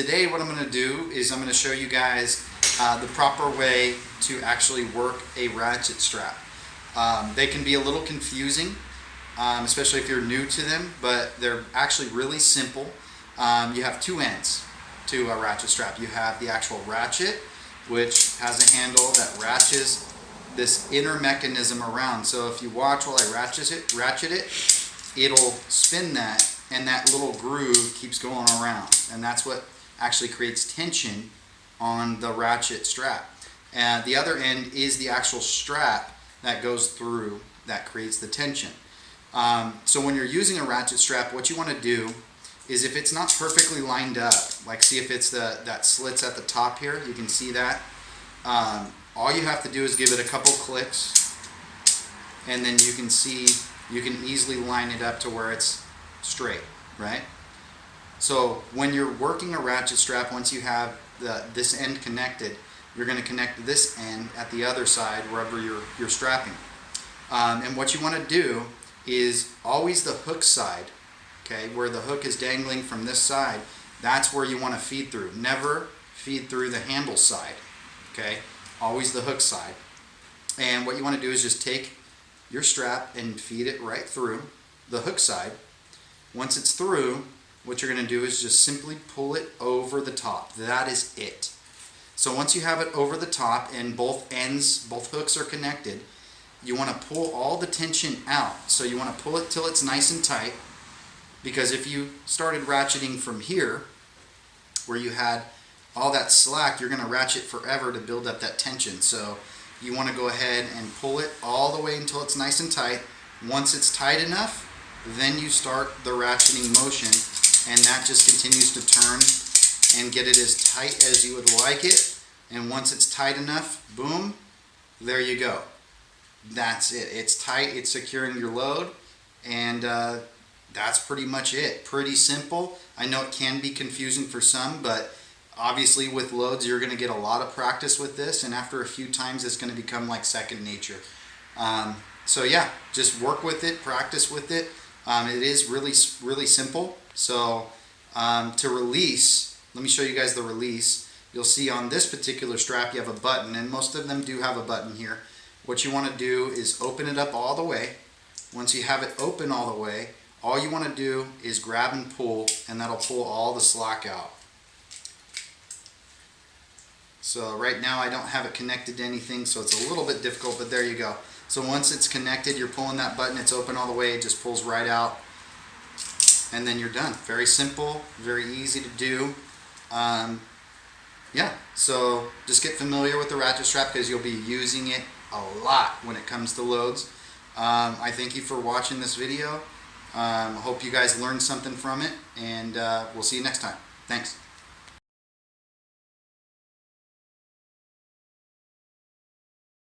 today what I'm going to do is I'm going to show you guys the proper way to actually work a ratchet strap. They can be a little confusing, especially if you're new to them, but they're actually really simple. You have two ends to a ratchet strap. You have the actual ratchet, which has a handle that ratchets this inner mechanism around. So if you watch while I ratchet it, it'll spin that, and that little groove keeps going around, and that's what actually creates tension on the ratchet strap. And the other end is the actual strap that goes through that creates the tension. So when you're using a ratchet strap, what you want to do is, if it's not perfectly lined up, like see if it's that slits at the top here, you can see that. All you have to do is give it a couple clicks, and then you can see you can easily line it up to where it's straight, right? So when you're working a ratchet strap, once you have this end connected, you're going to connect this end at the other side wherever you're strapping. And what you want to do is always the hook side, okay, where the hook is dangling from this side, that's where you want to feed through. Never feed through the handle side, okay? Always the hook side. And what you want to do is just take your strap and feed it right through the hook side. Once it's through, what you're going to do is just simply pull it over the top. That is it. So once you have it over the top and both ends, both hooks are connected, you want to pull all the tension out. So you want to pull it till it's nice and tight, because if you started ratcheting from here, where you had all that slack, you're going to ratchet forever to build up that tension. So you want to go ahead and pull it all the way until it's nice and tight. Once it's tight enough, then you start the ratcheting motion, and that just continues to turn and get it as tight as you would like it. And once it's tight enough, boom, there you go. That's it. It's tight, it's securing your load, and that's pretty much it. Pretty simple. I know it can be confusing for some, but obviously with Loadz you're going to get a lot of practice with this, and after a few times it's going to become like second nature. So yeah, just work with it, practice with it. It is really simple. So to release, let me show you guys the release. You'll see on this particular strap you have a button, and most of them do have a button here. What you want to do is open it up all the way. Once you have it open all the way, all you want to do is grab and pull, and that'll pull all the slack out. So right now I don't have it connected to anything, so it's a little bit difficult, but there you go. So once it's connected, you're pulling that button, it's open all the way, it just pulls right out, and then you're done. Very simple, very easy to do. Yeah, so just get familiar with the ratchet strap, because you'll be using it a lot when it comes to Loadz. I thank you for watching this video. Hope you guys learned something from it, and we'll see you next time. Thanks.